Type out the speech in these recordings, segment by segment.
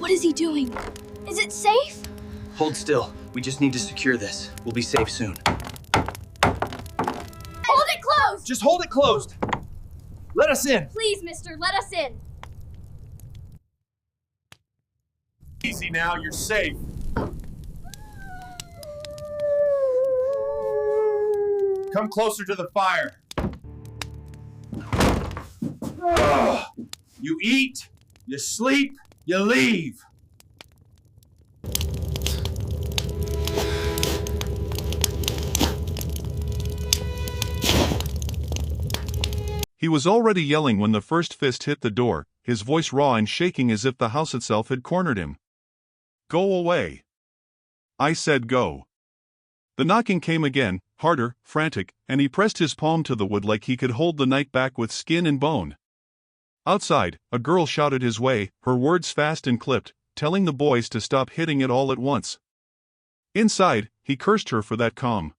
What is he doing? Is it safe? Hold still. We just need to secure this. We'll be safe soon. Hold it closed! Just hold it closed! Let us in! Please, mister, let us in. Easy now, you're safe. Come closer to the fire. You eat, you sleep, you leave. He was already yelling when the first fist hit the door, his voice raw and shaking as if the house itself had cornered him. Go away. I said go. The knocking came again, harder, frantic, and he pressed his palm to the wood like he could hold the night back with skin and bone. Outside, a girl shouted his way, her words fast and clipped, telling the boys to stop hitting it all at once. Inside, he cursed her for that calm.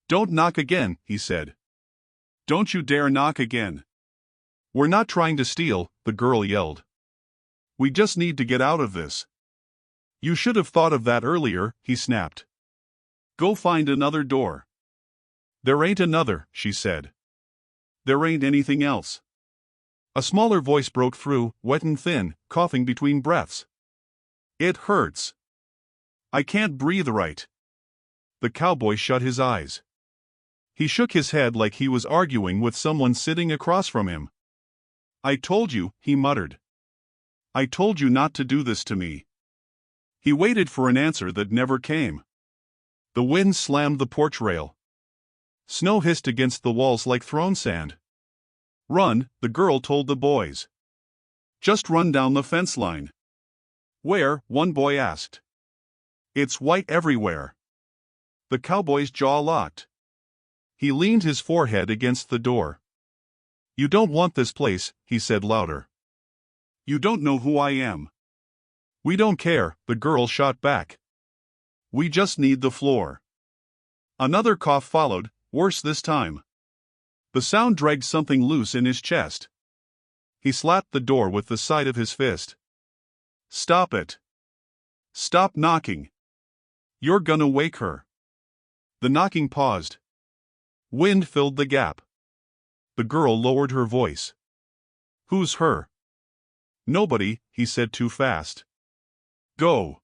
Don't knock again, he said. Don't you dare knock again. We're not trying to steal, the girl yelled. We just need to get out of this. You should have thought of that earlier, he snapped. Go find another door. There ain't another, she said. There ain't anything else. A smaller voice broke through, wet and thin, coughing between breaths. It hurts. I can't breathe right. The cowboy shut his eyes. He shook his head like he was arguing with someone sitting across from him. I told you, he muttered. I told you not to do this to me. He waited for an answer that never came. The wind slammed the porch rail. Snow hissed against the walls like thrown sand. Run, the girl told the boys. Just run down the fence line. Where? One boy asked. It's white everywhere. The cowboy's jaw locked. He leaned his forehead against the door. You don't want this place, he said louder. You don't know who I am. We don't care, the girl shot back. We just need the floor. Another cough followed, worse this time. The sound dragged something loose in his chest. He slapped the door with the side of his fist. Stop it. Stop knocking. You're gonna wake her. The knocking paused. Wind filled the gap. The girl lowered her voice. Who's her? Nobody, he said too fast. Go.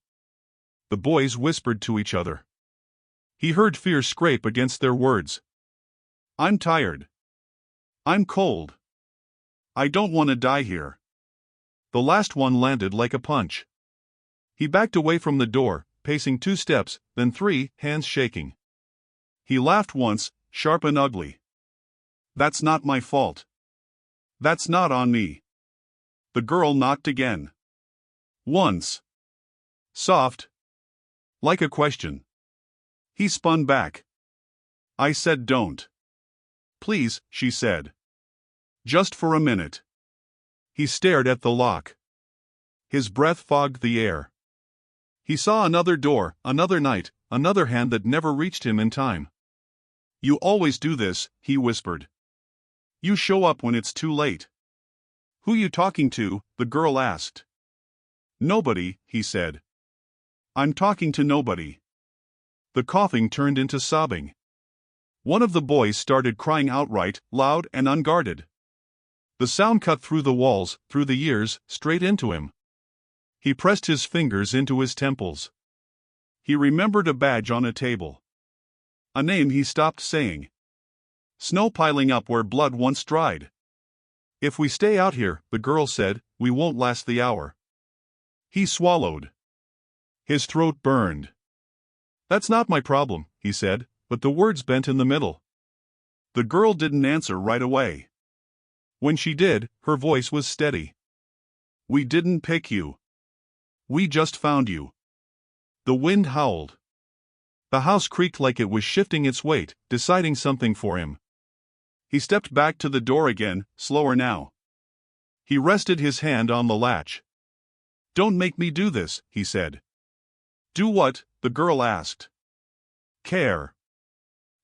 The boys whispered to each other. He heard fear scrape against their words. I'm tired. I'm cold. I don't want to die here. The last one landed like a punch. He backed away from the door, pacing 2 steps, then 3, hands shaking. He laughed once, sharp and ugly. That's not my fault. That's not on me. The girl knocked again. Once. Soft. Like a question. He spun back. I said don't. Please, she said. Just for a minute. He stared at the lock. His breath fogged the air. He saw another door, another night, another hand that never reached him in time. You always do this, he whispered. You show up when it's too late. Who you talking to? The girl asked. Nobody, he said. I'm talking to nobody. The coughing turned into sobbing. One of the boys started crying outright, loud and unguarded. The sound cut through the walls, through the years, straight into him. He pressed his fingers into his temples. He remembered a badge on a table. A name he stopped saying. Snow piling up where blood once dried. If we stay out here, the girl said, we won't last the hour. He swallowed. His throat burned. That's not my problem, he said, but the words bent in the middle. The girl didn't answer right away. When she did, her voice was steady. We didn't pick you. We just found you. The wind howled. The house creaked like it was shifting its weight, deciding something for him. He stepped back to the door again, slower now. He rested his hand on the latch. Don't make me do this, he said. Do what? The girl asked. Care.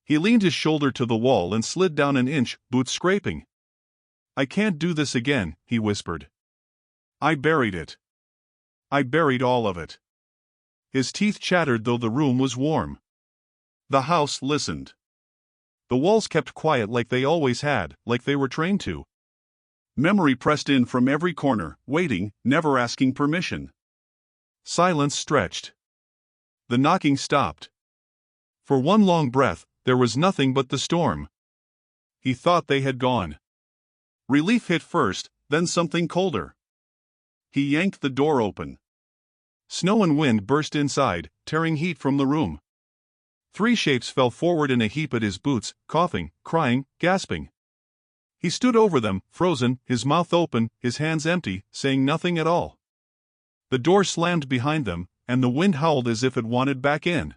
He leaned his shoulder to the wall and slid down an inch, boots scraping. I can't do this again, he whispered. I buried it. I buried all of it. His teeth chattered though the room was warm. The house listened. The walls kept quiet like they always had, like they were trained to. Memory pressed in from every corner, waiting, never asking permission. Silence stretched. The knocking stopped. For one long breath, there was nothing but the storm. He thought they had gone. Relief hit first, then something colder. He yanked the door open. Snow and wind burst inside, tearing heat from the room. 3 shapes fell forward in a heap at his boots, coughing, crying, gasping. He stood over them, frozen, his mouth open, his hands empty, saying nothing at all. The door slammed behind them, and the wind howled as if it wanted back in.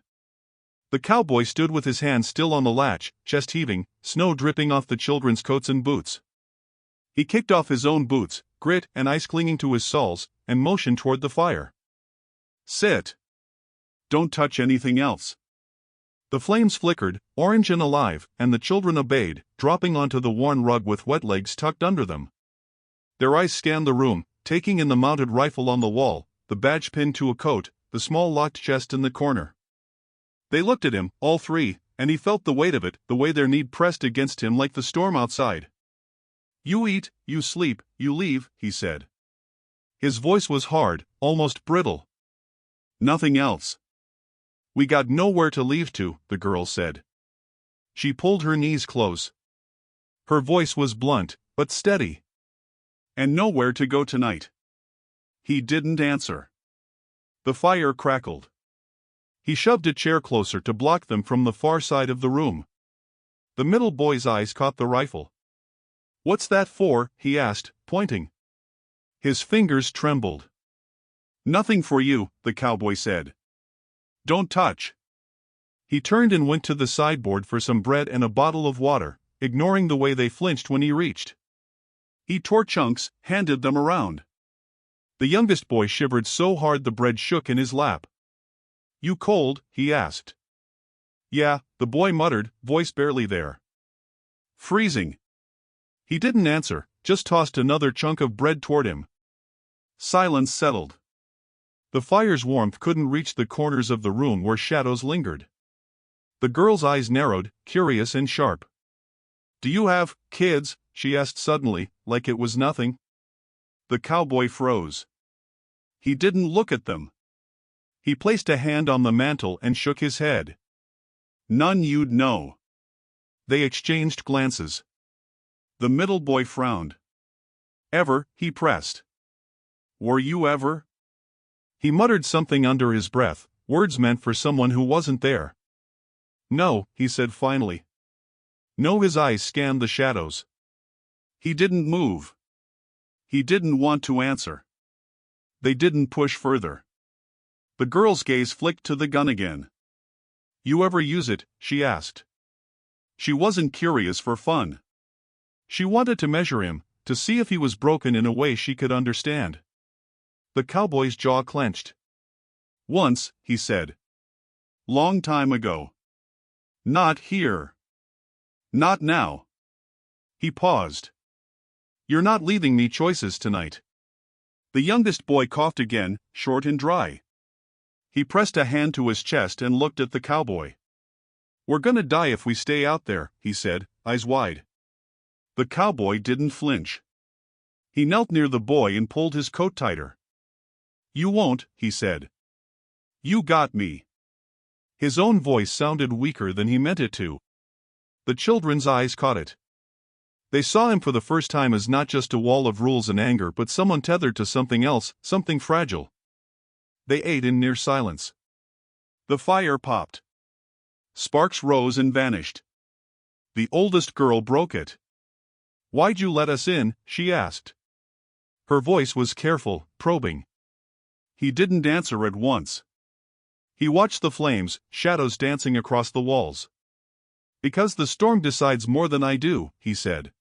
The cowboy stood with his hands still on the latch, chest heaving, snow dripping off the children's coats and boots. He kicked off his own boots, grit and ice clinging to his soles, and motioned toward the fire. Sit. Don't touch anything else. The flames flickered, orange and alive, and the children obeyed, dropping onto the worn rug with wet legs tucked under them. Their eyes scanned the room, taking in the mounted rifle on the wall, the badge pinned to a coat, the small locked chest in the corner. They looked at him, all 3, and he felt the weight of it, the way their need pressed against him like the storm outside. You eat, you sleep, you leave, he said. His voice was hard, almost brittle. Nothing else. We got nowhere to leave to, the girl said. She pulled her knees close. Her voice was blunt, but steady. And nowhere to go tonight. He didn't answer. The fire crackled. He shoved a chair closer to block them from the far side of the room. The middle boy's eyes caught the rifle. What's that for? He asked, pointing. His fingers trembled. Nothing for you, the cowboy said. Don't touch. He turned and went to the sideboard for some bread and a bottle of water, ignoring the way they flinched when he reached. He tore chunks, handed them around. The youngest boy shivered so hard the bread shook in his lap. You cold? He asked. Yeah, the boy muttered, voice barely there. Freezing. He didn't answer, just tossed another chunk of bread toward him. Silence settled. The fire's warmth couldn't reach the corners of the room where shadows lingered. The girl's eyes narrowed, curious and sharp. Do you have kids? She asked suddenly, like it was nothing. The cowboy froze. He didn't look at them. He placed a hand on the mantel and shook his head. None you'd know. They exchanged glances. The middle boy frowned. Ever? He pressed. Were you ever? He muttered something under his breath, words meant for someone who wasn't there. No, he said finally. No, his eyes scanned the shadows. He didn't move. He didn't want to answer. They didn't push further. The girl's gaze flicked to the gun again. You ever use it? She asked. She wasn't curious for fun. She wanted to measure him, to see if he was broken in a way she could understand. The cowboy's jaw clenched. Once, he said. Long time ago. Not here. Not now. He paused. You're not leaving me choices tonight. The youngest boy coughed again, short and dry. He pressed a hand to his chest and looked at the cowboy. We're gonna die if we stay out there, he said, eyes wide. The cowboy didn't flinch. He knelt near the boy and pulled his coat tighter. You won't, he said. You got me. His own voice sounded weaker than he meant it to. The children's eyes caught it. They saw him for the first time as not just a wall of rules and anger but someone tethered to something else, something fragile. They ate in near silence. The fire popped. Sparks rose and vanished. The oldest girl broke it. Why'd you let us in? She asked. Her voice was careful, probing. He didn't answer at once. He watched the flames, shadows dancing across the walls. Because the storm decides more than I do, he said.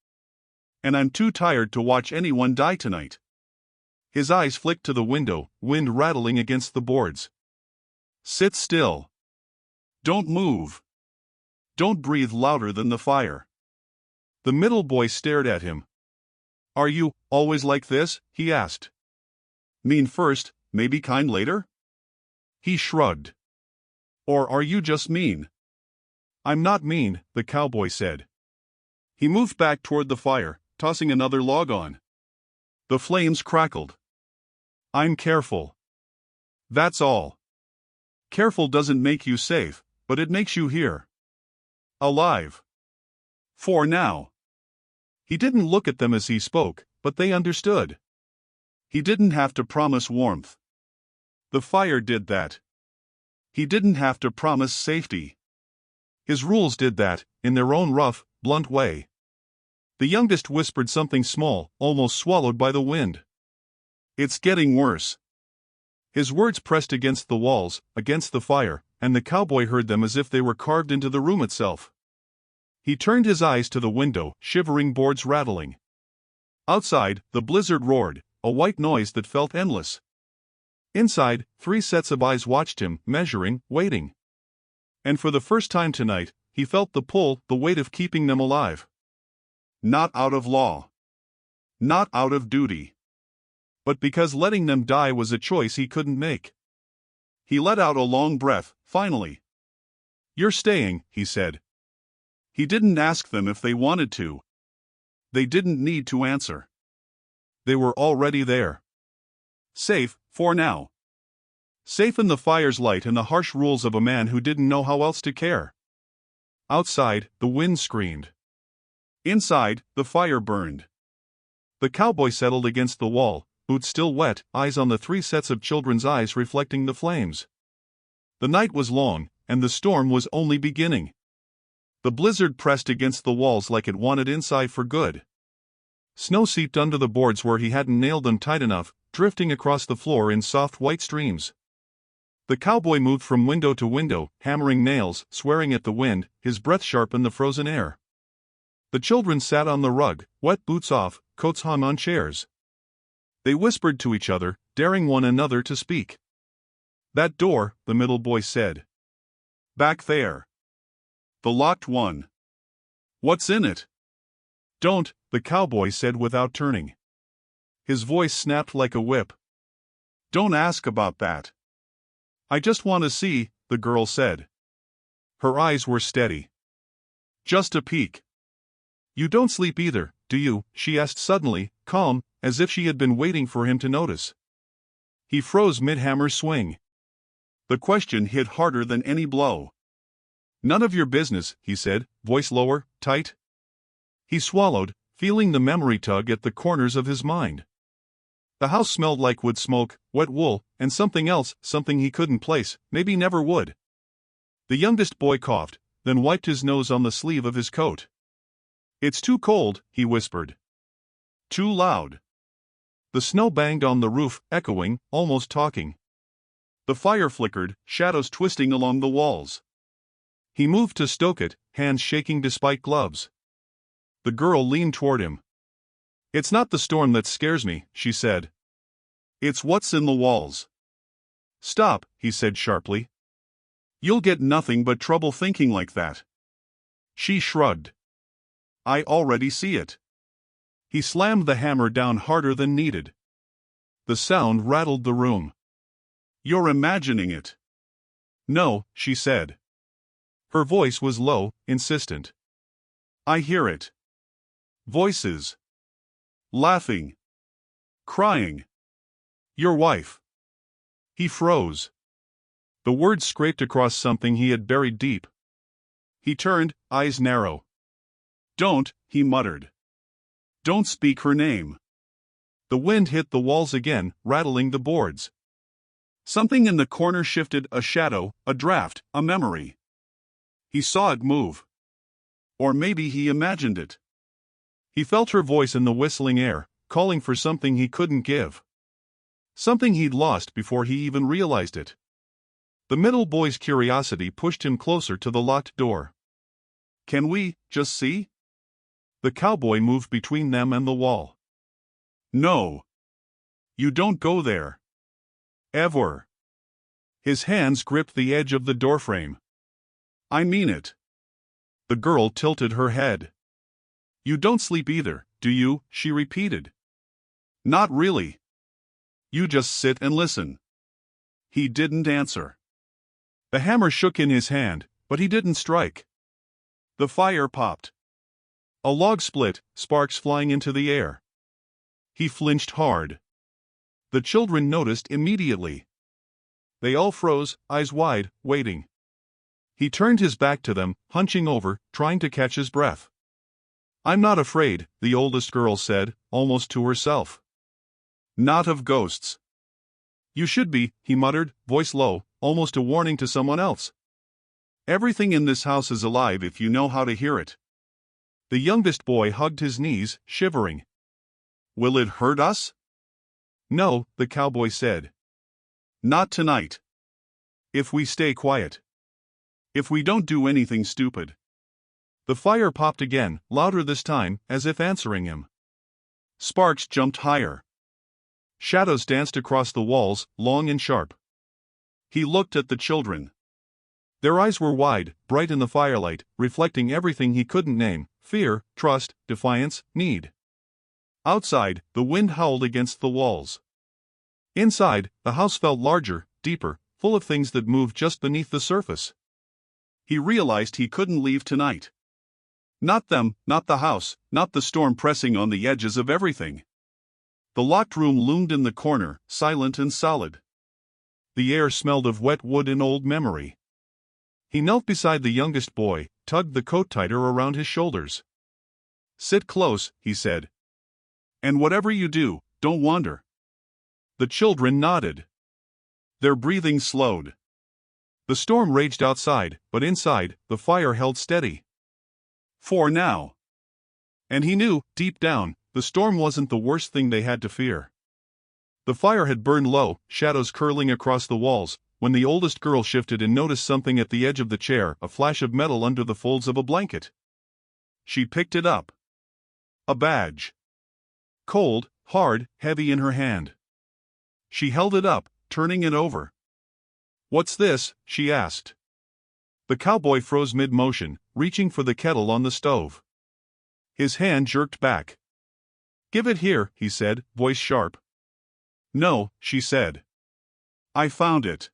And I'm too tired to watch anyone die tonight. His eyes flicked to the window, wind rattling against the boards. Sit still. Don't move. Don't breathe louder than the fire. The middle boy stared at him. Are you always like this? He asked. Mean first, Maybe kind later? He shrugged. Or are you just mean? I'm not mean, the cowboy said. He moved back toward the fire, tossing another log on. The flames crackled. I'm careful. That's all. Careful doesn't make you safe, but it makes you here. Alive. For now. He didn't look at them as he spoke, but they understood. He didn't have to promise warmth. The fire did that. He didn't have to promise safety. His rules did that, in their own rough, blunt way. The youngest whispered something small, almost swallowed by the wind. It's getting worse. His words pressed against the walls, against the fire, and the cowboy heard them as if they were carved into the room itself. He turned his eyes to the window, shivering boards rattling. Outside, the blizzard roared, a white noise that felt endless. Inside, 3 sets of eyes watched him, measuring, waiting. And for the first time tonight, he felt the pull, the weight of keeping them alive. Not out of law. Not out of duty. But because letting them die was a choice he couldn't make. He let out a long breath, finally. You're staying, he said. He didn't ask them if they wanted to. They didn't need to answer. They were already there. Safe, for now. Safe in the fire's light and the harsh rules of a man who didn't know how else to care. Outside, the wind screamed. Inside, the fire burned. The cowboy settled against the wall, boots still wet, eyes on the 3 sets of children's eyes reflecting the flames. The night was long, and the storm was only beginning. The blizzard pressed against the walls like it wanted inside for good. Snow seeped under the boards where he hadn't nailed them tight enough, drifting across the floor in soft white streams. The cowboy moved from window to window, hammering nails, swearing at the wind, his breath sharp in the frozen air. The children sat on the rug, wet boots off, coats hung on chairs. They whispered to each other, daring one another to speak. That door, the middle boy said. Back there. The locked one. What's in it? Don't, the cowboy said without turning. His voice snapped like a whip. Don't ask about that. I just want to see, the girl said. Her eyes were steady. Just a peek. You don't sleep either, do you? She asked suddenly, calm, as if she had been waiting for him to notice. He froze mid-hammer swing. The question hit harder than any blow. None of your business, he said, voice lower, tight. He swallowed, feeling the memory tug at the corners of his mind. The house smelled like wood smoke, wet wool, and something else, something he couldn't place, maybe never would. The youngest boy coughed, then wiped his nose on the sleeve of his coat. It's too cold, he whispered. Too loud. The snow banged on the roof, echoing, almost talking. The fire flickered, shadows twisting along the walls. He moved to stoke it, hands shaking despite gloves. The girl leaned toward him. It's not the storm that scares me, she said. It's what's in the walls. Stop, he said sharply. You'll get nothing but trouble thinking like that. She shrugged. I already see it. He slammed the hammer down harder than needed. The sound rattled the room. You're imagining it. No, she said. Her voice was low, insistent. I hear it. Voices. Laughing. Crying. Your wife. He froze. The words scraped across something he had buried deep. He turned, eyes narrow. Don't, he muttered. Don't speak her name. The wind hit the walls again, rattling the boards. Something in the corner shifted, a shadow, a draft, a memory. He saw it move. Or maybe he imagined it. He felt her voice in the whistling air, calling for something he couldn't give. Something he'd lost before he even realized it. The middle boy's curiosity pushed him closer to the locked door. Can we just see? The cowboy moved between them and the wall. No. You don't go there. Ever. His hands gripped the edge of the doorframe. I mean it. The girl tilted her head. You don't sleep either, do you? She repeated. Not really. You just sit and listen. He didn't answer. The hammer shook in his hand, but he didn't strike. The fire popped. A log split, sparks flying into the air. He flinched hard. The children noticed immediately. They all froze, eyes wide, waiting. He turned his back to them, hunching over, trying to catch his breath. "I'm not afraid," the oldest girl said, almost to herself. "Not of ghosts." "You should be," he muttered, voice low, almost a warning to someone else. "Everything in this house is alive if you know how to hear it." The youngest boy hugged his knees, shivering. "Will it hurt us?" "No," the cowboy said. "Not tonight. If we stay quiet. If we don't do anything stupid." The fire popped again, louder this time, as if answering him. Sparks jumped higher. Shadows danced across the walls, long and sharp. He looked at the children. Their eyes were wide, bright in the firelight, reflecting everything he couldn't name: fear, trust, defiance, need. Outside, the wind howled against the walls. Inside, the house felt larger, deeper, full of things that moved just beneath the surface. He realized he couldn't leave tonight. Not them, not the house, not the storm pressing on the edges of everything. The locked room loomed in the corner, silent and solid. The air smelled of wet wood and old memory. He knelt beside the youngest boy, tugged the coat tighter around his shoulders. "Sit close," he said. "And whatever you do, don't wander." The children nodded. Their breathing slowed. The storm raged outside, but inside, the fire held steady. For now. And he knew, deep down, the storm wasn't the worst thing they had to fear. The fire had burned low, shadows curling across the walls, when the oldest girl shifted and noticed something at the edge of the chair, a flash of metal under the folds of a blanket. She picked it up. A badge. Cold, hard, heavy in her hand. She held it up, turning it over. "What's this?" she asked. The cowboy froze mid-motion, reaching for the kettle on the stove. His hand jerked back. "Give it here," he said, voice sharp. "No," she said. "I found it.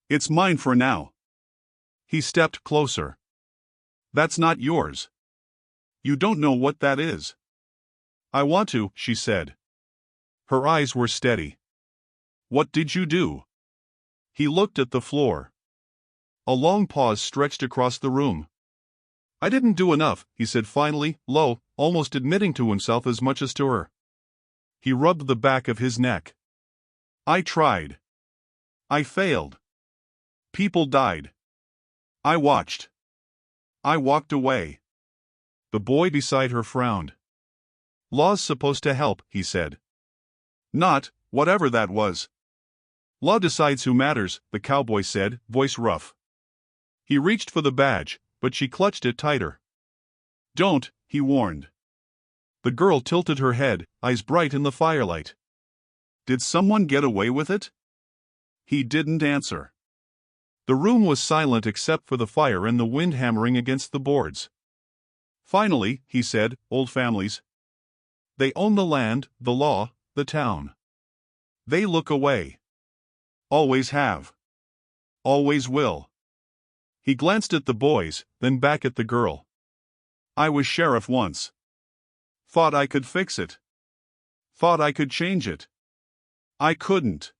It's mine for now." He stepped closer. "That's not yours. You don't know what that is." "I want to," she said. Her eyes were steady. "What did you do?" He looked at the floor. A long pause stretched across the room. "I didn't do enough," he said finally, low, almost admitting to himself as much as to her. He rubbed the back of his neck. "I tried. I failed. People died. I watched. I walked away." The boy beside her frowned. "Law's supposed to help," he said. "Not, whatever that was." "Law decides who matters," the cowboy said, voice rough. He reached for the badge, but she clutched it tighter. "Don't," he warned. The girl tilted her head, eyes bright in the firelight. "Did someone get away with it?" He didn't answer. The room was silent except for the fire and the wind hammering against the boards. "Finally," he said, "old families. They own the land, the law, the town. They look away. Always have. Always will." He glanced at the boys, then back at the girl. "I was sheriff once. Thought I could fix it. Thought I could change it. I couldn't."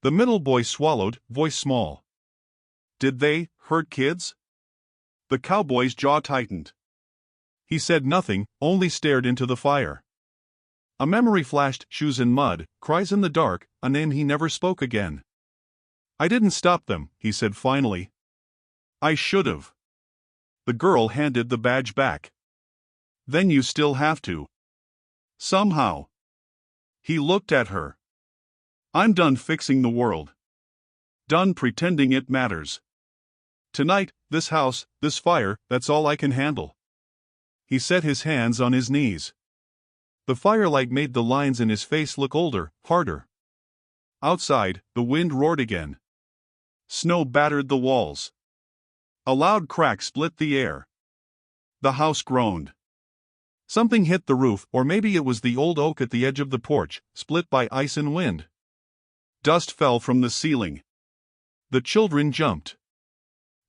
The middle boy swallowed, voice small. "Did they hurt kids?" The cowboy's jaw tightened. He said nothing, only stared into the fire. A memory flashed: shoes in mud, cries in the dark, a name he never spoke again. "I didn't stop them," he said finally. "I should've." The girl handed the badge back. "Then you still have to. Somehow." He looked at her. "I'm done fixing the world. Done pretending it matters. Tonight, this house, this fire, that's all I can handle." He set his hands on his knees. The firelight made the lines in his face look older, harder. Outside, the wind roared again. Snow battered the walls. A loud crack split the air. The house groaned. Something hit the roof, or maybe it was the old oak at the edge of the porch, split by ice and wind. Dust fell from the ceiling. The children jumped.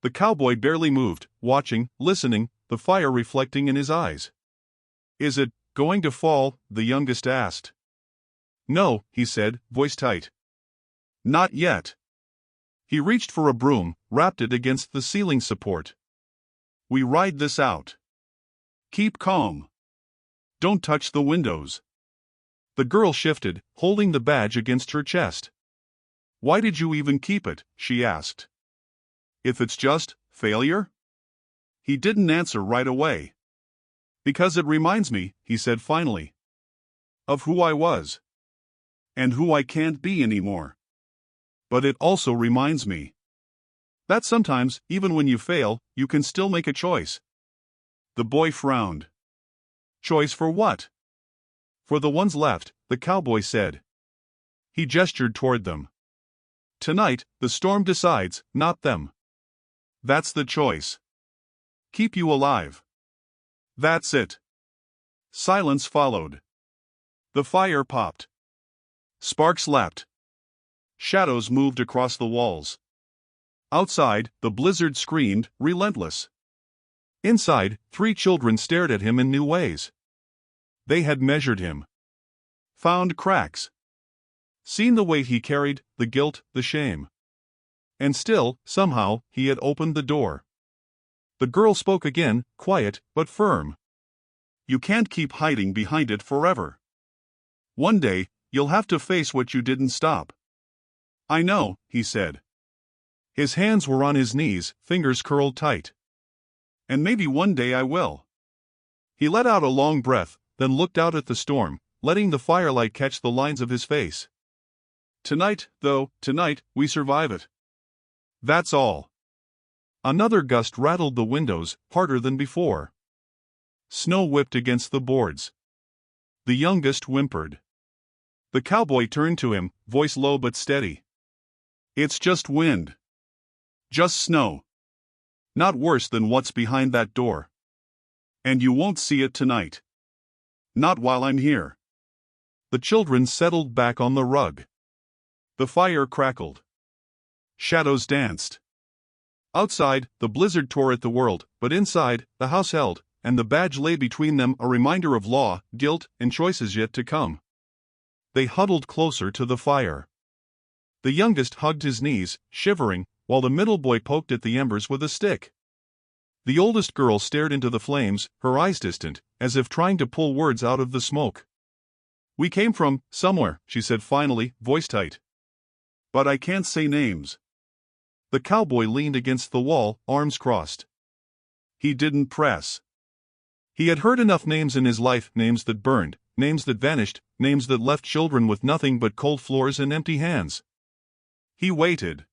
The cowboy barely moved, watching, listening, the fire reflecting in his eyes. "Is it going to fall?" the youngest asked. "No," he said, voice tight. "Not yet." He reached for a broom, wrapped it against the ceiling support. "We ride this out. Keep calm. Don't touch the windows." The girl shifted, holding the badge against her chest. "Why did you even keep it?" she asked. "If it's just failure?" He didn't answer right away. "Because it reminds me," he said finally, "of who I was. And who I can't be anymore. But it also reminds me that sometimes, even when you fail, you can still make a choice." The boy frowned. "Choice for what?" "For the ones left," the cowboy said. He gestured toward them. "Tonight, the storm decides, not them. That's the choice. Keep you alive. That's it." Silence followed. The fire popped. Sparks leapt. Shadows moved across the walls. Outside, the blizzard screamed, relentless. Inside, 3 children stared at him in new ways. They had measured him. Found cracks. Seen the weight he carried, the guilt, the shame. And still, somehow, he had opened the door. The girl spoke again, quiet but firm. "You can't keep hiding behind it forever. One day, you'll have to face what you didn't stop." "I know," he said. His hands were on his knees, fingers curled tight. "And maybe one day I will." He let out a long breath, then looked out at the storm, letting the firelight catch the lines of his face. "Tonight, though, tonight, we survive it. That's all." Another gust rattled the windows, harder than before. Snow whipped against the boards. The youngest whimpered. The cowboy turned to him, voice low but steady. "It's just wind. Just snow. Not worse than what's behind that door. And you won't see it tonight. Not while I'm here." The children settled back on the rug. The fire crackled. Shadows danced. Outside, the blizzard tore at the world, but inside, the house held, and the badge lay between them, a reminder of law, guilt, and choices yet to come. They huddled closer to the fire. The youngest hugged his knees, shivering, while the middle boy poked at the embers with a stick. The oldest girl stared into the flames, her eyes distant, as if trying to pull words out of the smoke. "We came from somewhere," she said finally, voice tight. "But I can't say names." The cowboy leaned against the wall, arms crossed. He didn't press. He had heard enough names in his life, names that burned, names that vanished, names that left children with nothing but cold floors and empty hands. He waited.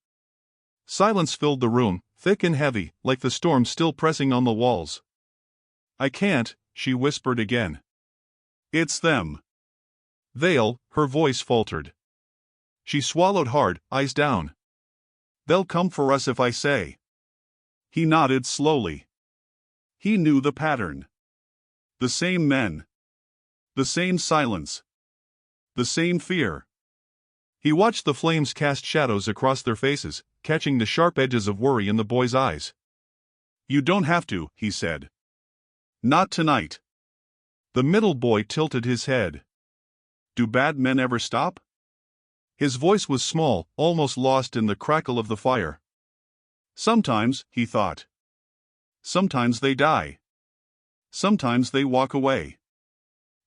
Silence filled the room, thick and heavy, like the storm still pressing on the walls. "I can't," she whispered again. "It's them. They'll," her voice faltered. She swallowed hard, eyes down. "They'll come for us if I say." He nodded slowly. He knew the pattern. The same men. The same silence. The same fear. He watched the flames cast shadows across their faces, catching the sharp edges of worry in the boy's eyes. "You don't have to," he said. "Not tonight." The middle boy tilted his head. "Do bad men ever stop?" His voice was small, almost lost in the crackle of the fire. "Sometimes," he thought. "Sometimes they die. Sometimes they walk away."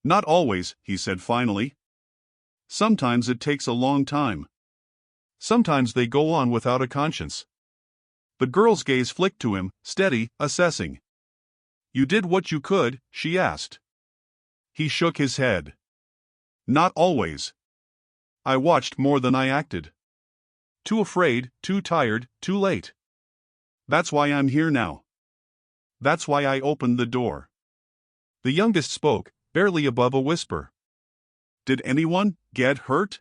"Not always," he said finally. "Sometimes it takes a long time. Sometimes they go on without a conscience." The girl's gaze flicked to him, steady, assessing. "You did what you could?" she asked. He shook his head. "Not always. I watched more than I acted. Too afraid, too tired, too late. That's why I'm here now. That's why I opened the door." The youngest spoke, barely above a whisper. "Did anyone get hurt?"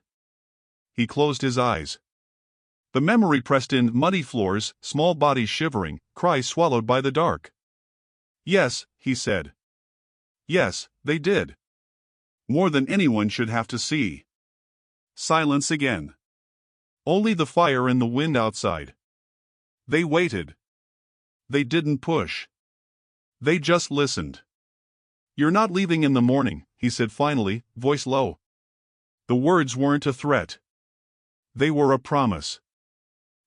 He closed his eyes. The memory pressed in, muddy floors, small bodies shivering, cries swallowed by the dark. "Yes," he said. "Yes, they did. More than anyone should have to see." Silence again. Only the fire and the wind outside. They waited. They didn't push. They just listened. "You're not leaving in the morning," he said finally, voice low. The words weren't a threat. They were a promise.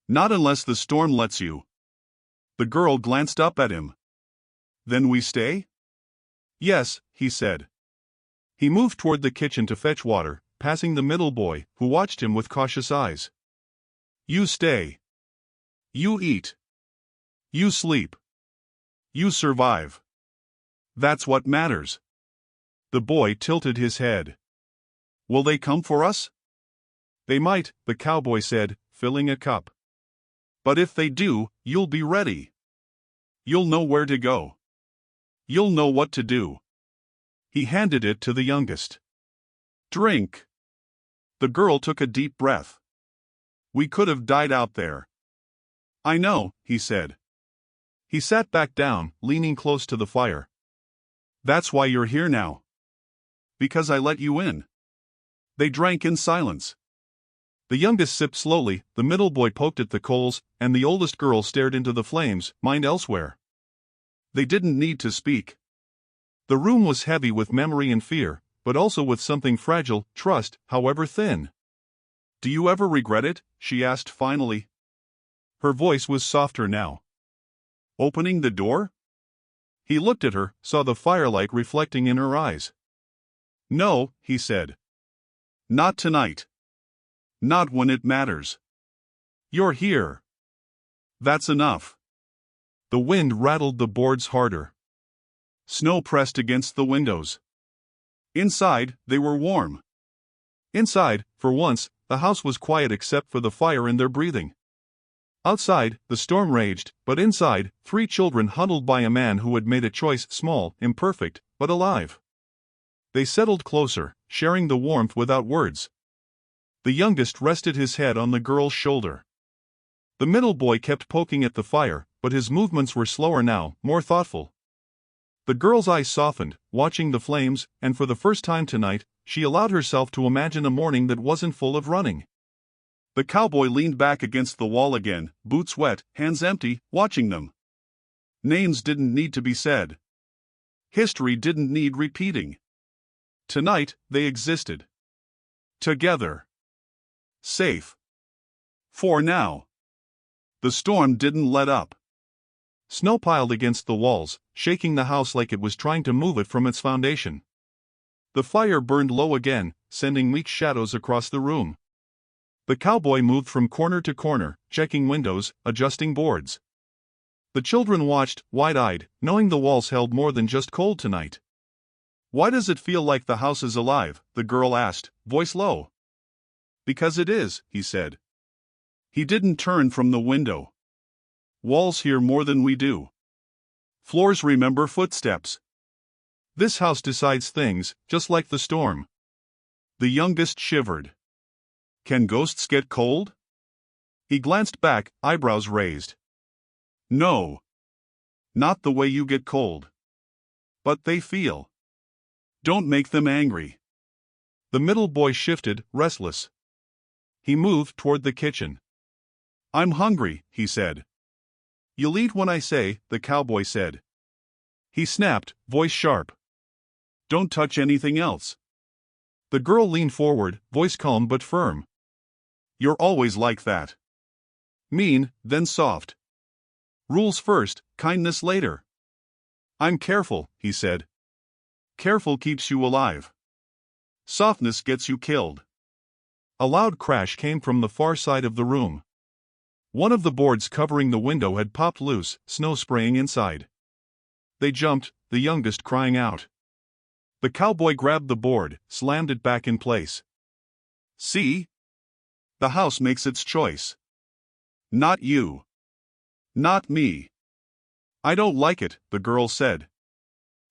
"Not unless the storm lets you." The girl glanced up at him. "Then we stay?" "Yes," he said. He moved toward the kitchen to fetch water, passing the middle boy, who watched him with cautious eyes. "You stay. You eat. You sleep. You survive. That's what matters." The boy tilted his head. "Will they come for us?" "They might," the cowboy said, filling a cup. "But if they do, you'll be ready. You'll know where to go. You'll know what to do." He handed it to the youngest. "Drink." The girl took a deep breath. "We could have died out there." "I know," he said. He sat back down, leaning close to the fire. "That's why you're here now." "Because I let you in." They drank in silence. The youngest sipped slowly, the middle boy poked at the coals, and the oldest girl stared into the flames, mind elsewhere. They didn't need to speak. The room was heavy with memory and fear, but also with something fragile, trust, however thin. "Do you ever regret it?" she asked finally. Her voice was softer now. "Opening the door?" He looked at her, saw the firelight reflecting in her eyes. "No," he said. "Not tonight. Not when it matters. You're here. That's enough." The wind rattled the boards harder. Snow pressed against the windows. Inside, they were warm. Inside, for once, the house was quiet except for the fire and their breathing. Outside, the storm raged, but inside, 3 children huddled by a man who had made a choice, small, imperfect, but alive. They settled closer, sharing the warmth without words. The youngest rested his head on the girl's shoulder. The middle boy kept poking at the fire, but his movements were slower now, more thoughtful. The girl's eyes softened, watching the flames, and for the first time tonight, she allowed herself to imagine a morning that wasn't full of running. The cowboy leaned back against the wall again, boots wet, hands empty, watching them. Names didn't need to be said. History didn't need repeating. Tonight, they existed. Together. Safe. For now. The storm didn't let up. Snow piled against the walls, shaking the house like it was trying to move it from its foundation. The fire burned low again, sending weak shadows across the room. The cowboy moved from corner to corner, checking windows, adjusting boards. The children watched, wide-eyed, knowing the walls held more than just cold tonight. "Why does it feel like the house is alive?" the girl asked, voice low. "Because it is," he said. He didn't turn from the window. "Walls hear more than we do. Floors remember footsteps. This house decides things, just like the storm." The youngest shivered. "Can ghosts get cold?" He glanced back, eyebrows raised. "No. Not the way you get cold. But they feel. Don't make them angry." The middle boy shifted, restless. He moved toward the kitchen. "I'm hungry," he said. "You'll eat when I say," the cowboy said. He snapped, voice sharp. "Don't touch anything else." The girl leaned forward, voice calm but firm. "You're always like that. Mean, then soft. Rules first, kindness later." "I'm careful," he said. "Careful keeps you alive. Softness gets you killed." A loud crash came from the far side of the room. One of the boards covering the window had popped loose, snow spraying inside. They jumped, the youngest crying out. The cowboy grabbed the board, slammed it back in place. "See? The house makes its choice. Not you. Not me." "I don't like it," the girl said.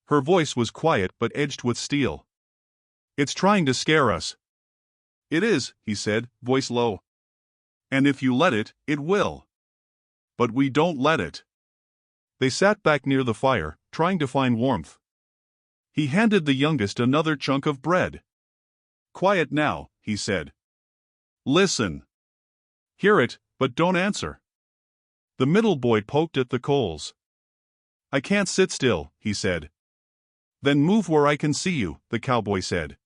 Her voice was quiet but edged with steel. "It's trying to scare us." "It is," he said, voice low. "And if you let it, it will. But we don't let it." They sat back near the fire, trying to find warmth. He handed the youngest another chunk of bread. "Quiet now," he said. "Listen." Hear it, but don't answer. The middle boy poked at the coals. I can't sit still, he said. Then move where I can see you, the cowboy said.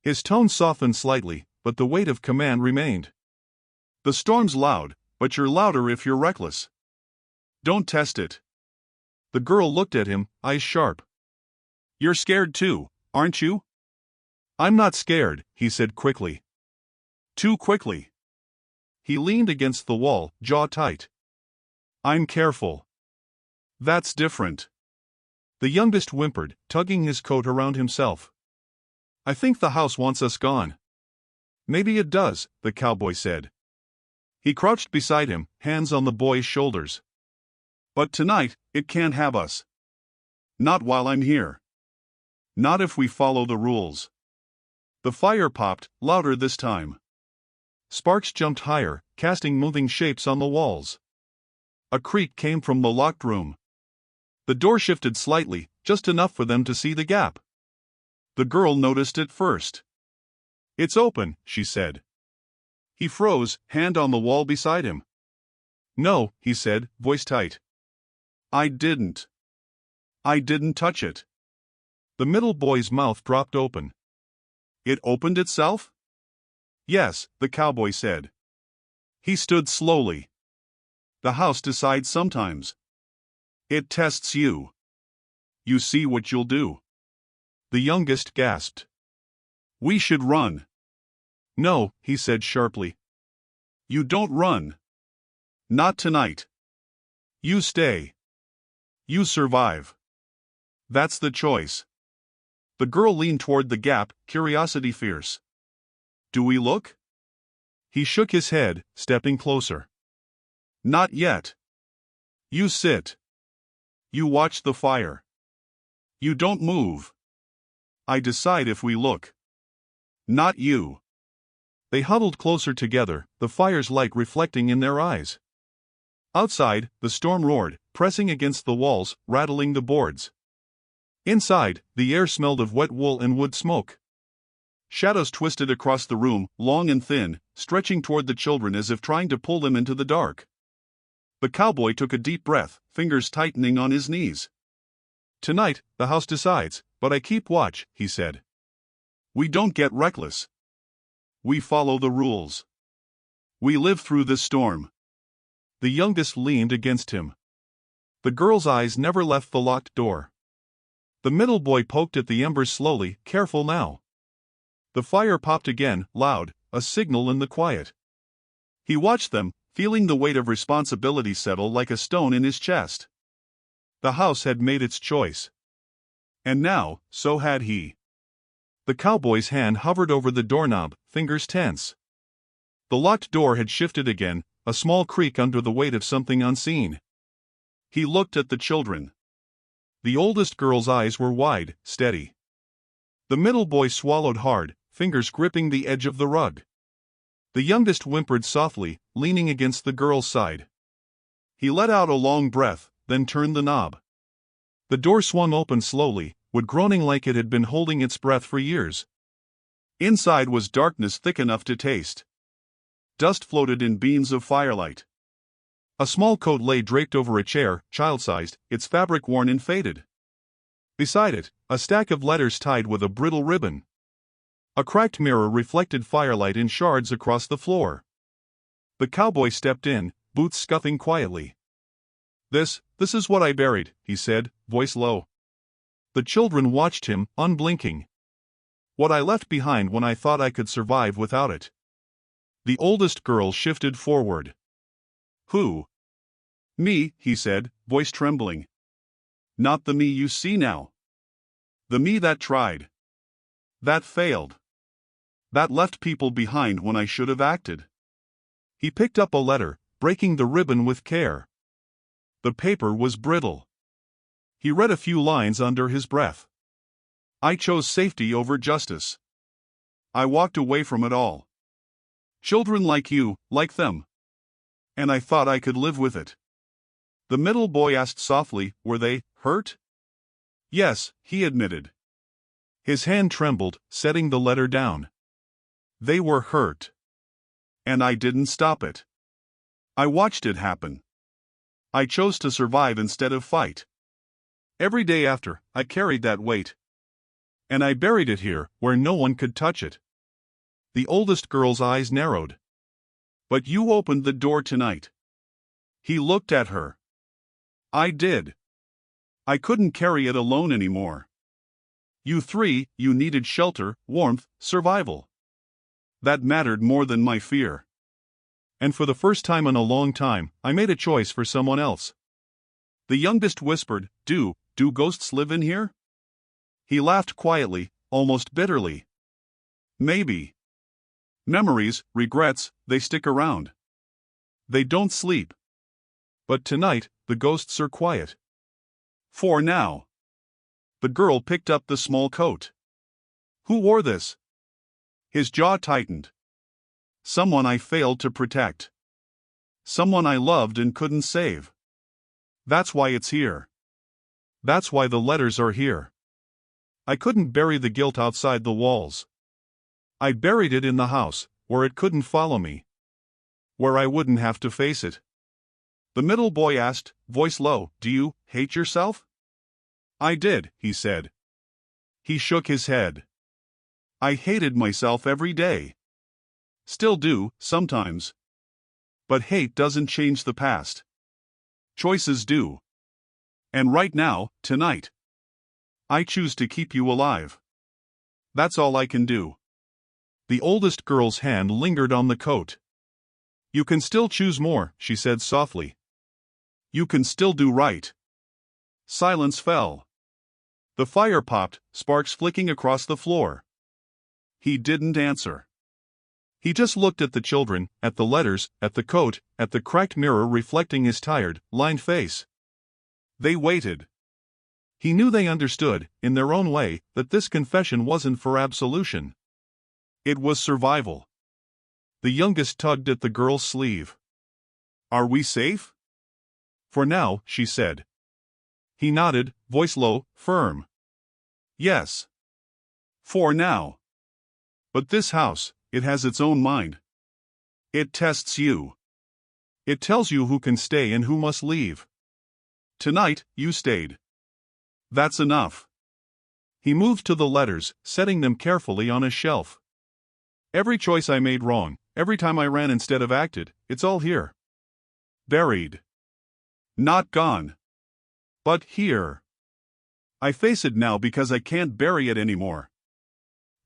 His tone softened slightly, but the weight of command remained. The storm's loud, but you're louder if you're reckless. Don't test it. The girl looked at him, eyes sharp. You're scared too, aren't you? I'm not scared, he said quickly. Too quickly. He leaned against the wall, jaw tight. I'm careful. That's different. The youngest whimpered, tugging his coat around himself. I think the house wants us gone. Maybe it does, the cowboy said. He crouched beside him, hands on the boy's shoulders. But tonight, it can't have us. Not while I'm here. Not if we follow the rules. The fire popped, louder this time. Sparks jumped higher, casting moving shapes on the walls. A creak came from the locked room. The door shifted slightly, just enough for them to see the gap. The girl noticed it first. It's open, she said. He froze, hand on the wall beside him. No, he said, voice tight. I didn't touch it. The middle boy's mouth dropped open. It opened itself? Yes, the cowboy said. He stood slowly. The house decides sometimes. It tests you. You see what you'll do. The youngest gasped. We should run. No, he said sharply. You don't run. Not tonight. You stay. You survive. That's the choice. The girl leaned toward the gap, curiosity fierce. Do we look? He shook his head, stepping closer. Not yet. You sit. You watch the fire. You don't move. I decide if we look. Not you. They huddled closer together, the fire's light reflecting in their eyes. Outside, the storm roared, pressing against the walls, rattling the boards. Inside, the air smelled of wet wool and wood smoke. Shadows twisted across the room, long and thin, stretching toward the children as if trying to pull them into the dark. The cowboy took a deep breath, fingers tightening on his knees. Tonight, the house decides, but I keep watch, he said. We don't get reckless. We follow the rules. We live through this storm. The youngest leaned against him. The girl's eyes never left the locked door. The middle boy poked at the embers slowly, careful now. The fire popped again, loud, a signal in the quiet. He watched them, feeling the weight of responsibility settle like a stone in his chest. The house had made its choice. And now, so had he. The cowboy's hand hovered over the doorknob, fingers tense. The locked door had shifted again, a small creak under the weight of something unseen. He looked at the children. The oldest girl's eyes were wide, steady. The middle boy swallowed hard, fingers gripping the edge of the rug. The youngest whimpered softly, leaning against the girl's side. He let out a long breath, then turned the knob. The door swung open slowly, wood groaning like it had been holding its breath for years. Inside was darkness thick enough to taste. Dust floated in beams of firelight. A small coat lay draped over a chair, child-sized, its fabric worn and faded. Beside it, a stack of letters tied with a brittle ribbon. A cracked mirror reflected firelight in shards across the floor. The cowboy stepped in, boots scuffing quietly. This is what I buried, he said, voice low. The children watched him, unblinking. What I left behind when I thought I could survive without it. The oldest girl shifted forward. Who? Me, he said, voice trembling. Not the me you see now. The me that tried. That failed. That left people behind when I should have acted. He picked up a letter, breaking the ribbon with care. The paper was brittle. He read a few lines under his breath. I chose safety over justice. I walked away from it all. Children like you, like them. And I thought I could live with it. The middle boy asked softly, were they hurt? Yes, he admitted. His hand trembled, setting the letter down. They were hurt. And I didn't stop it. I watched it happen. I chose to survive instead of fight. Every day after, I carried that weight. And I buried it here, where no one could touch it. The oldest girl's eyes narrowed. But you opened the door tonight. He looked at her. I did. I couldn't carry it alone anymore. You three, you needed shelter, warmth, survival. That mattered more than my fear. And for the first time in a long time, I made a choice for someone else. The youngest whispered, Do ghosts live in here? He laughed quietly, almost bitterly. Maybe. Memories, regrets, they stick around. They don't sleep. But tonight, the ghosts are quiet. For now. The girl picked up the small coat. Who wore this? His jaw tightened. Someone I failed to protect. Someone I loved and couldn't save. That's why it's here. That's why the letters are here. I couldn't bury the guilt outside the walls. I buried it in the house, where it couldn't follow me. Where I wouldn't have to face it. The middle boy asked, voice low, Do you hate yourself? I did, he said. He shook his head. I hated myself every day. Still do, sometimes. But hate doesn't change the past. Choices do. And right now, tonight, I choose to keep you alive. That's all I can do. The oldest girl's hand lingered on the coat. You can still choose more, she said softly. You can still do right. Silence fell. The fire popped, sparks flicking across the floor. He didn't answer. He just looked at the children, at the letters, at the coat, at the cracked mirror reflecting his tired, lined face. They waited. He knew they understood, in their own way, that this confession wasn't for absolution. It was survival. The youngest tugged at the girl's sleeve. Are we safe? For now, she said. He nodded, voice low, firm. Yes. For now. But this house, it has its own mind. It tests you. It tells you who can stay and who must leave. Tonight, you stayed. That's enough. He moved to the letters, setting them carefully on a shelf. Every choice I made wrong, every time I ran instead of acted, it's all here. Buried. Not gone. But here. I face it now because I can't bury it anymore.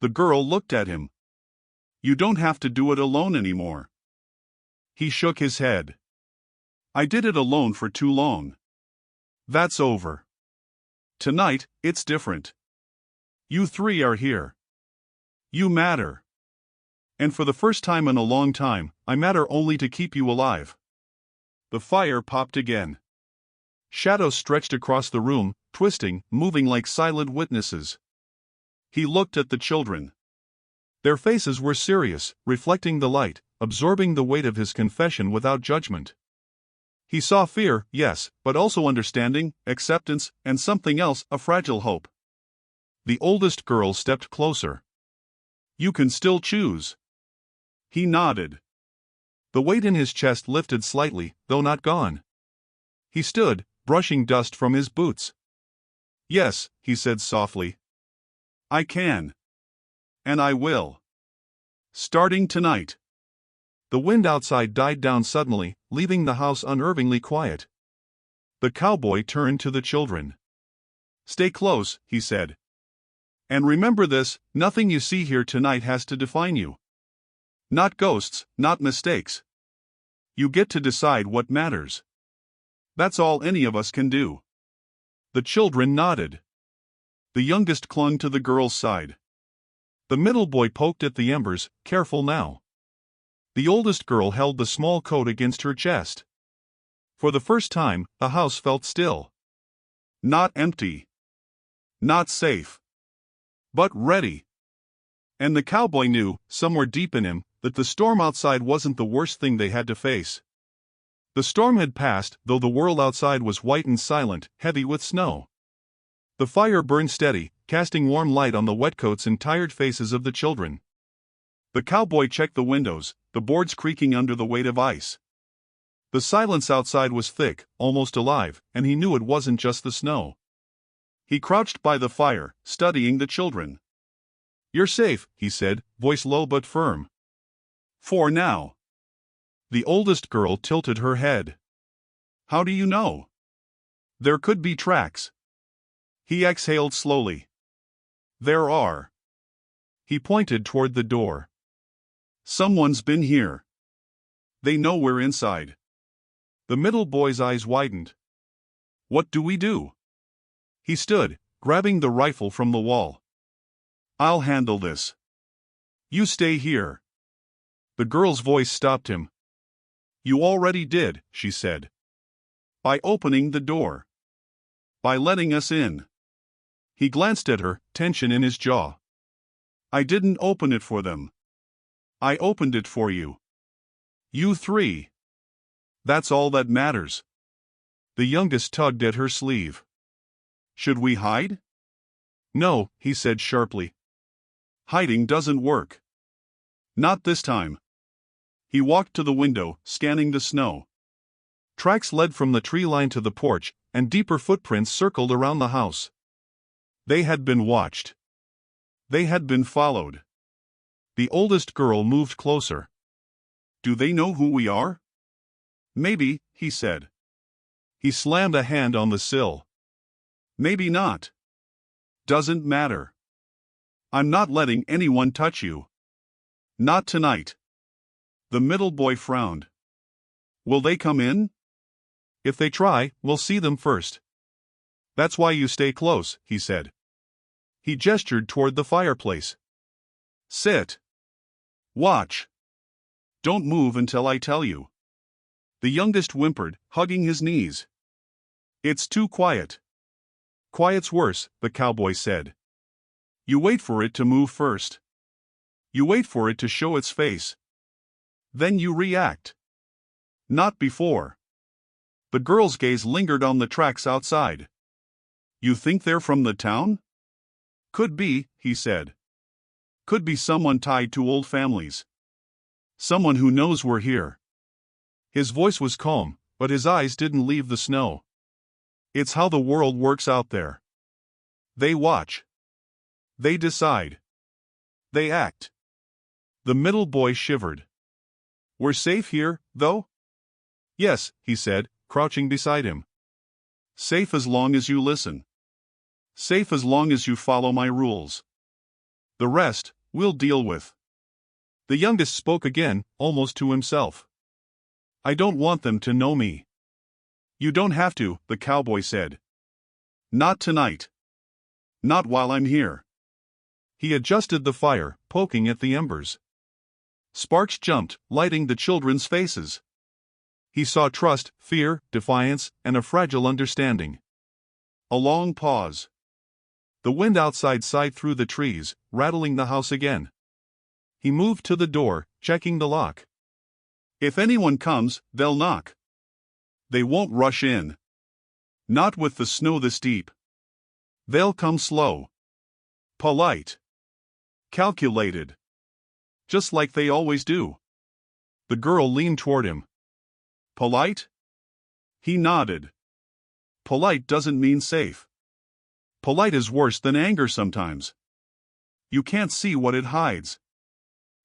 The girl looked at him. You don't have to do it alone anymore. He shook his head. I did it alone for too long. That's over. Tonight, it's different. You three are here. You matter. And for the first time in a long time, I matter only to keep you alive. The fire popped again. Shadows stretched across the room, twisting, moving like silent witnesses. He looked at the children. Their faces were serious, reflecting the light, absorbing the weight of his confession without judgment. He saw fear, yes, but also understanding, acceptance, and something else, a fragile hope. The oldest girl stepped closer. You can still choose. He nodded. The weight in his chest lifted slightly, though not gone. He stood, brushing dust from his boots. Yes, he said softly. I can. And I will. Starting tonight. The wind outside died down suddenly, leaving the house unnervingly quiet. The cowboy turned to the children. Stay close, he said. And remember this, nothing you see here tonight has to define you. Not ghosts, not mistakes. You get to decide what matters. That's all any of us can do. The children nodded. The youngest clung to the girl's side. The middle boy poked at the embers, careful now. The oldest girl held the small coat against her chest. For the first time, the house felt still. Not empty. Not safe. But ready. And the cowboy knew, somewhere deep in him, that the storm outside wasn't the worst thing they had to face. The storm had passed, though the world outside was white and silent, heavy with snow. The fire burned steady, casting warm light on the wet coats and tired faces of the children. The cowboy checked the windows, the boards creaking under the weight of ice. The silence outside was thick, almost alive, and he knew it wasn't just the snow. He crouched by the fire, studying the children. "You're safe," he said, voice low but firm. "For now." The oldest girl tilted her head. "How do you know?" "There could be tracks." He exhaled slowly. "There are." He pointed toward the door. "Someone's been here. They know we're inside." The middle boy's eyes widened. "What do we do?" He stood, grabbing the rifle from the wall. "I'll handle this. You stay here." The girl's voice stopped him. "You already did," she said. "By opening the door. By letting us in." He glanced at her, tension in his jaw. "I didn't open it for them. I opened it for you. You three. That's all that matters." The youngest tugged at her sleeve. "Should we hide?" "No," he said sharply. "Hiding doesn't work. Not this time." He walked to the window, scanning the snow. Tracks led from the tree line to the porch, and deeper footprints circled around the house. They had been watched. They had been followed. The oldest girl moved closer. "Do they know who we are?" "Maybe," he said. He slammed a hand on the sill. "Maybe not. Doesn't matter. I'm not letting anyone touch you. Not tonight." The middle boy frowned. "Will they come in?" "If they try, we'll see them first." "That's why you stay close," he said. He gestured toward the fireplace. "Sit. Watch. Don't move until I tell you." The youngest whimpered, hugging his knees. "It's too quiet." "Quiet's worse," the cowboy said. "You wait for it to move first. You wait for it to show its face. Then you react. Not before." The girl's gaze lingered on the tracks outside. "You think they're from the town?" "Could be," he said. "Could be someone tied to old families. Someone who knows we're here." His voice was calm, but his eyes didn't leave the snow. "It's how the world works out there. They watch. They decide. They act." The middle boy shivered. "We're safe here, though?" "Yes," he said, crouching beside him. "Safe as long as you listen. Safe as long as you follow my rules. The rest, we'll deal with." The youngest spoke again, almost to himself. "I don't want them to know me." "You don't have to," the cowboy said. "Not tonight. Not while I'm here." He adjusted the fire, poking at the embers. Sparks jumped, lighting the children's faces. He saw trust, fear, defiance, and a fragile understanding. A long pause. The wind outside sighed through the trees, rattling the house again. He moved to the door, checking the lock. "If anyone comes, they'll knock. They won't rush in. Not with the snow this deep. They'll come slow. Polite. Calculated. Just like they always do." The girl leaned toward him. "Polite?" He nodded. "Polite doesn't mean safe. Polite is worse than anger sometimes. You can't see what it hides."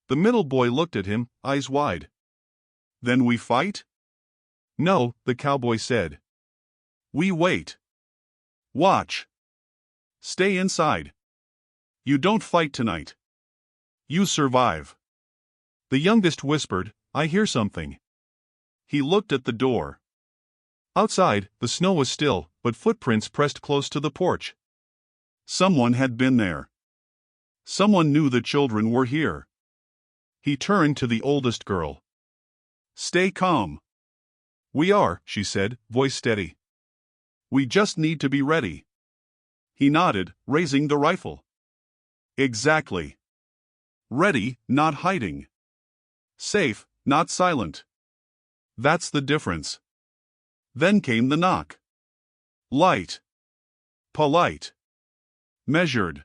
The middle boy looked at him, eyes wide. "Then we fight?" "No," the cowboy said. "We wait. Watch. Stay inside. You don't fight tonight. You survive." The youngest whispered, "I hear something." He looked at the door. Outside, the snow was still, but footprints pressed close to the porch. Someone had been there. Someone knew the children were here. He turned to the oldest girl. "Stay calm." "We are," she said, voice steady. "We just need to be ready." He nodded, raising the rifle. "Exactly. Ready, not hiding. Safe, not silent. That's the difference." Then came the knock. Light. Polite. Measured.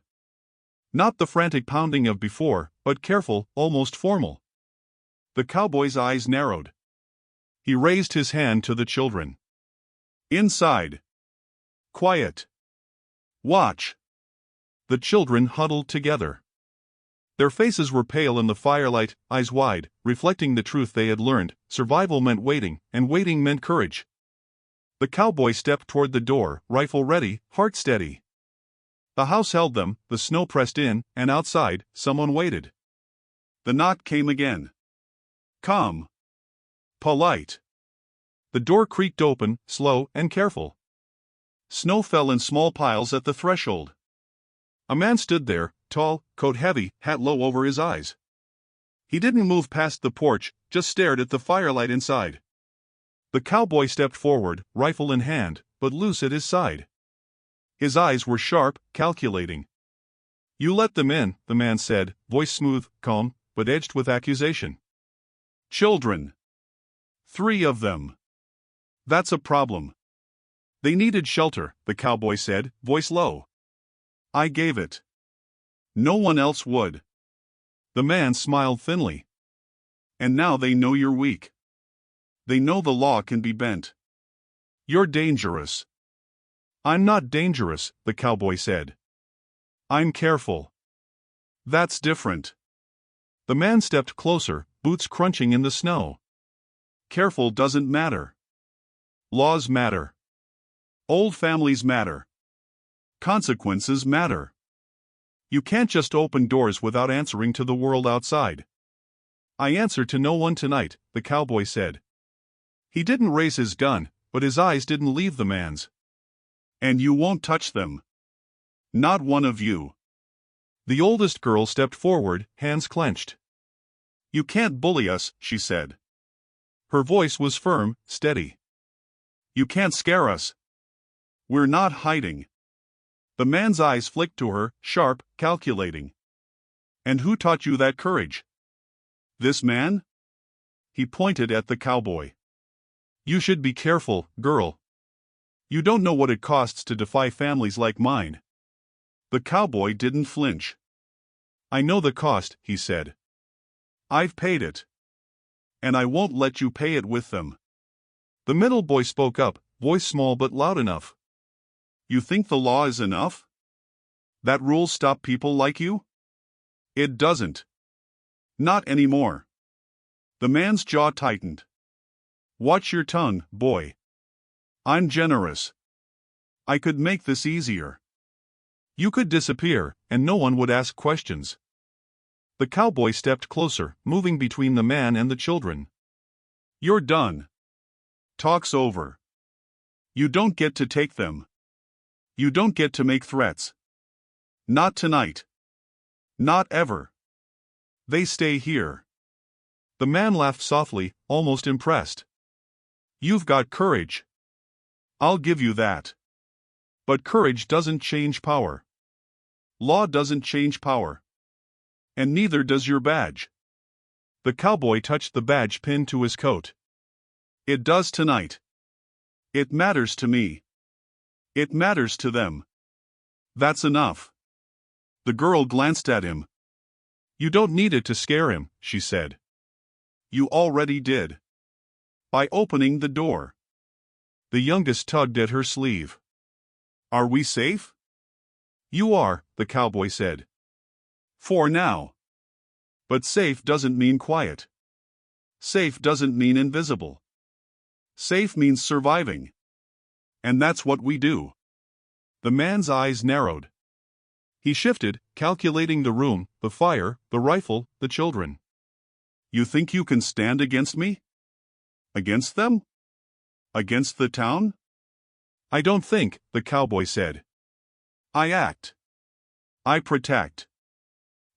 Not the frantic pounding of before, but careful, almost formal. The cowboy's eyes narrowed. He raised his hand to the children. Inside. Quiet. Watch. The children huddled together. Their faces were pale in the firelight, eyes wide, reflecting the truth they had learned. Survival meant waiting, and waiting meant courage. The cowboy stepped toward the door, rifle ready, heart steady. The house held them, the snow pressed in, and outside, someone waited. The knock came again. Calm. Polite. The door creaked open, slow and careful. Snow fell in small piles at the threshold. A man stood there, tall, coat heavy, hat low over his eyes. He didn't move past the porch, just stared at the firelight inside. The cowboy stepped forward, rifle in hand, but loose at his side. His eyes were sharp, calculating. You let them in, the man said, voice smooth, calm, but edged with accusation. Children. 3 of them. That's a problem. They needed shelter, the cowboy said, voice low. I gave it. No one else would. The man smiled thinly. And now they know you're weak. They know the law can be bent. You're dangerous. I'm not dangerous, the cowboy said. I'm careful. That's different. The man stepped closer, boots crunching in the snow. Careful doesn't matter. Laws matter. Old families matter. Consequences matter. You can't just open doors without answering to the world outside. I answer to no one tonight, the cowboy said. He didn't raise his gun, but his eyes didn't leave the man's. And you won't touch them. Not one of you. The oldest girl stepped forward, hands clenched. You can't bully us, she said. Her voice was firm, steady. You can't scare us. We're not hiding. The man's eyes flicked to her, sharp, calculating. And who taught you that courage? This man? He pointed at the cowboy. You should be careful, girl. You don't know what it costs to defy families like mine. The cowboy didn't flinch. I know the cost, he said. I've paid it. And I won't let you pay it with them. The middle boy spoke up, voice small but loud enough. You think the law is enough? That rules stop people like you? It doesn't. Not anymore. The man's jaw tightened. Watch your tongue, boy. I'm generous. I could make this easier. You could disappear, and no one would ask questions. The cowboy stepped closer, moving between the man and the children. You're done. Talk's over. You don't get to take them. You don't get to make threats. Not tonight. Not ever. They stay here. The man laughed softly, almost impressed. You've got courage. I'll give you that. But courage doesn't change power. Law doesn't change power. And neither does your badge. The cowboy touched the badge pinned to his coat. It does tonight. It matters to me. It matters to them. That's enough. The girl glanced at him. You don't need it to scare him, she said. You already did. By opening the door. The youngest tugged at her sleeve. Are we safe? You are, the cowboy said. For now. But safe doesn't mean quiet. Safe doesn't mean invisible. Safe means surviving. And that's what we do. The man's eyes narrowed. He shifted, calculating the room, the fire, the rifle, the children. You think you can stand against me? Against them? Against the town? I don't think, the cowboy said. I act. I protect.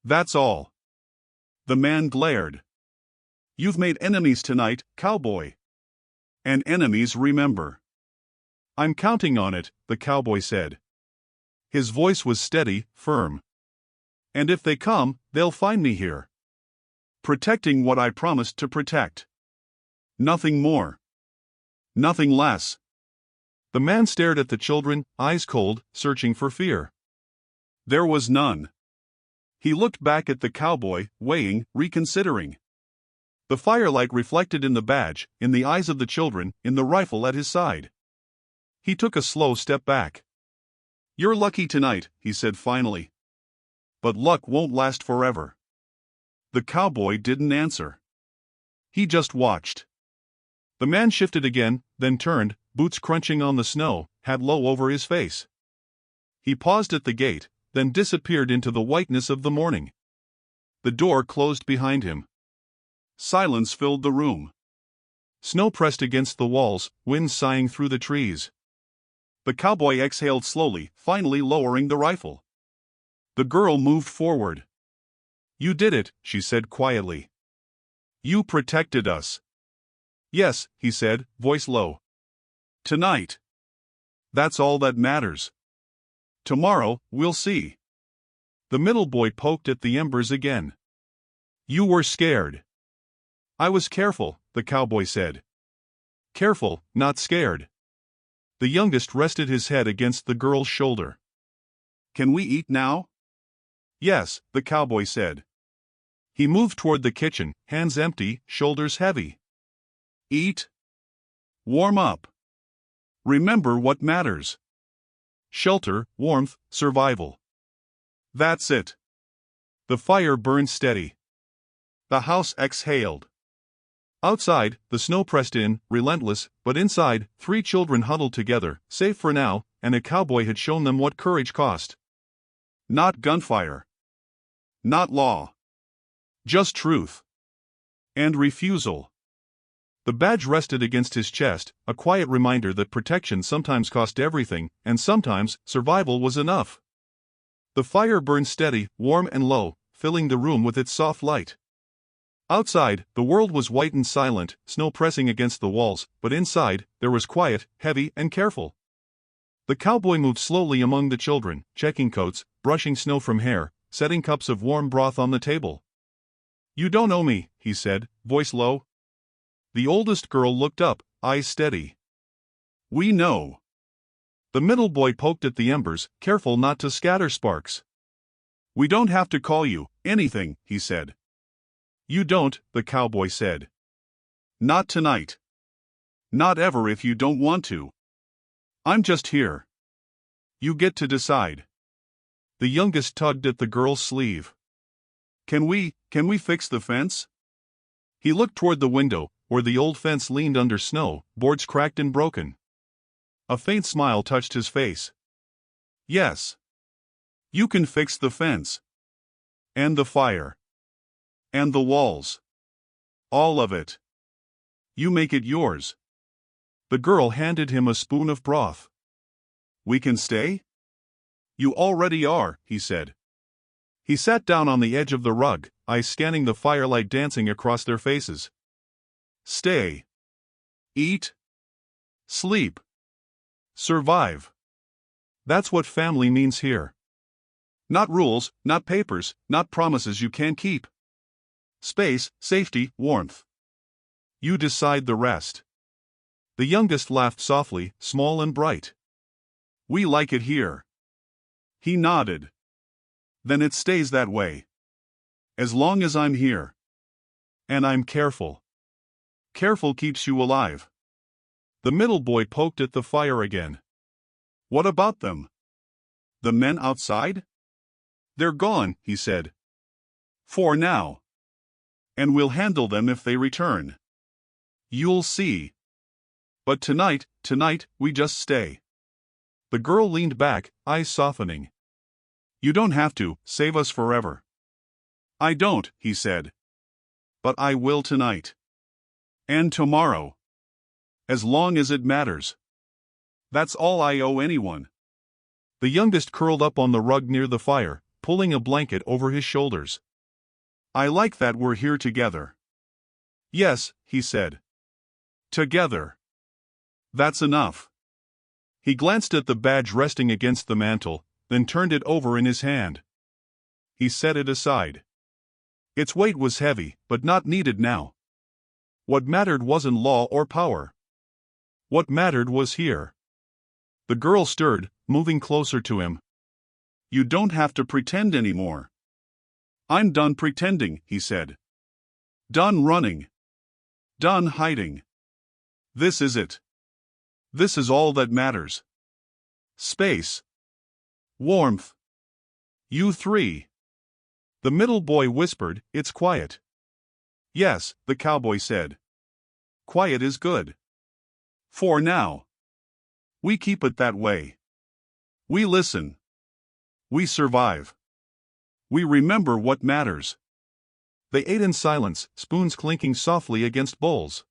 That's all. The man glared. You've made enemies tonight, cowboy. And enemies remember. I'm counting on it, the cowboy said. His voice was steady, firm. And if they come, they'll find me here. Protecting what I promised to protect. Nothing more. Nothing less. The man stared at the children, eyes cold, searching for fear. There was none. He looked back at the cowboy, weighing, reconsidering. The firelight reflected in the badge, in the eyes of the children, in the rifle at his side. He took a slow step back. "You're lucky tonight," he said finally. "But luck won't last forever." The cowboy didn't answer. He just watched. The man shifted again, then turned, boots crunching on the snow, hat low over his face. He paused at the gate, then disappeared into the whiteness of the morning. The door closed behind him. Silence filled the room. Snow pressed against the walls, wind sighing through the trees. The cowboy exhaled slowly, finally lowering the rifle. The girl moved forward. "You did it," she said quietly. "You protected us." "Yes," he said, voice low. "Tonight. That's all that matters. Tomorrow, we'll see." The middle boy poked at the embers again. "You were scared." "I was careful," the cowboy said. "Careful, not scared." The youngest rested his head against the girl's shoulder. "Can we eat now?" "Yes," the cowboy said. He moved toward the kitchen, hands empty, shoulders heavy. "Eat. Warm up. Remember what matters. Shelter, warmth, survival. That's it." The fire burned steady. The house exhaled. Outside, the snow pressed in, relentless, but inside, 3 children huddled together, safe for now, and a cowboy had shown them what courage cost. Not gunfire. Not law. Just truth. And refusal. The badge rested against his chest, a quiet reminder that protection sometimes cost everything, and sometimes survival was enough. The fire burned steady, warm and low, filling the room with its soft light. Outside, the world was white and silent, snow pressing against the walls, but inside, there was quiet, heavy and careful. The cowboy moved slowly among the children, checking coats, brushing snow from hair, setting cups of warm broth on the table. "You don't owe me," he said, voice low. The oldest girl looked up, eyes steady. "We know." The middle boy poked at the embers, careful not to scatter sparks. "We don't have to call you anything," he said. "You don't," the cowboy said. "Not tonight. Not ever if you don't want to. I'm just here. You get to decide." The youngest tugged at the girl's sleeve. Can we fix the fence?" He looked toward the window, where the old fence leaned under snow, boards cracked and broken. A faint smile touched his face. "Yes. You can fix the fence. And the fire. And the walls. All of it. You make it yours." The girl handed him a spoon of broth. "We can stay?" "You already are," he said. He sat down on the edge of the rug, eyes scanning the firelight dancing across their faces. "Stay. Eat. Sleep. Survive. That's what family means here. Not rules, not papers, not promises you can't keep. Space, safety, warmth. You decide the rest." The youngest laughed softly, small and bright. "We like it here." He nodded. "Then it stays that way. As long as I'm here. And I'm careful. Careful keeps you alive." The middle boy poked at the fire again. "What about them? The men outside?" "They're gone," he said. "For now. And we'll handle them if they return. You'll see. But tonight, we just stay." The girl leaned back, eyes softening. "You don't have to save us forever." "I don't," he said. "But I will tonight. And tomorrow. As long as it matters. That's all I owe anyone." The youngest curled up on the rug near the fire, pulling a blanket over his shoulders. "I like that we're here together." "Yes," he said. "Together. That's enough." He glanced at the badge resting against the mantel, then turned it over in his hand. He set it aside. Its weight was heavy, but not needed now. What mattered wasn't law or power. What mattered was here. The girl stirred, moving closer to him. "You don't have to pretend anymore." "I'm done pretending," he said. "Done running. Done hiding. This is it. This is all that matters. Space. Warmth. You three. The middle boy whispered, "It's quiet." "Yes," the cowboy said. "Quiet is good. For now. We keep it that way. We listen. We survive. We remember what matters." They ate in silence, spoons clinking softly against bowls.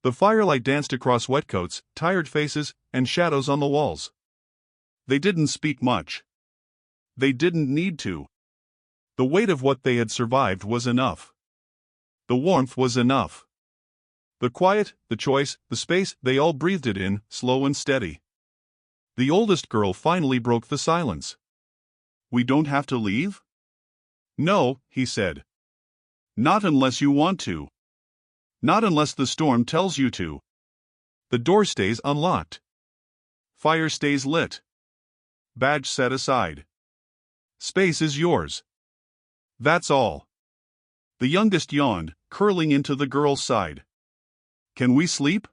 The firelight danced across wet coats, tired faces, and shadows on the walls. They didn't speak much. They didn't need to. The weight of what they had survived was enough. The warmth was enough. The quiet, the choice, the space, they all breathed it in, slow and steady. The oldest girl finally broke the silence. "We don't have to leave?" "No," he said. "Not unless you want to. Not unless the storm tells you to. The door stays unlocked. Fire stays lit. Badge set aside. Space is yours. That's all." The youngest yawned, curling into the girl's side. "Can we sleep?"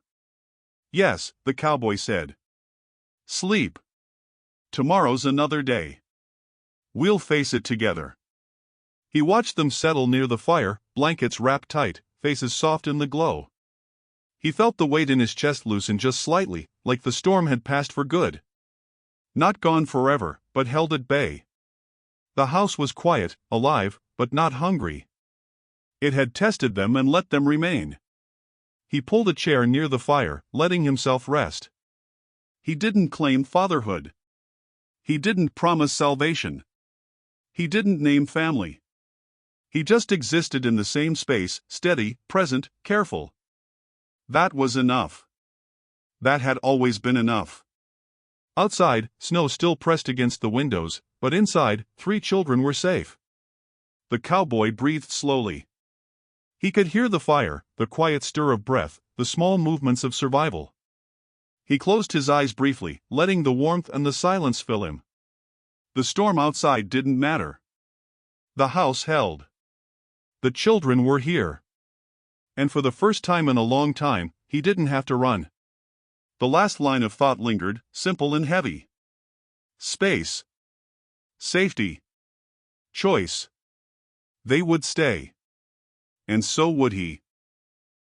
"Yes," the cowboy said. "Sleep. Tomorrow's another day. We'll face it together." He watched them settle near the fire, blankets wrapped tight, faces soft in the glow. He felt the weight in his chest loosen just slightly, like the storm had passed for good. Not gone forever, but held at bay. The house was quiet, alive, but not hungry. It had tested them and let them remain. He pulled a chair near the fire, letting himself rest. He didn't claim fatherhood. He didn't promise salvation. He didn't name family. He just existed in the same space, steady, present, careful. That was enough. That had always been enough. Outside, snow still pressed against the windows, but inside, 3 children were safe. The cowboy breathed slowly. He could hear the fire, the quiet stir of breath, the small movements of survival. He closed his eyes briefly, letting the warmth and the silence fill him. The storm outside didn't matter. The house held. The children were here. And for the first time in a long time, he didn't have to run. The last line of thought lingered, simple and heavy. Space. Safety. Choice. They would stay. And so would he.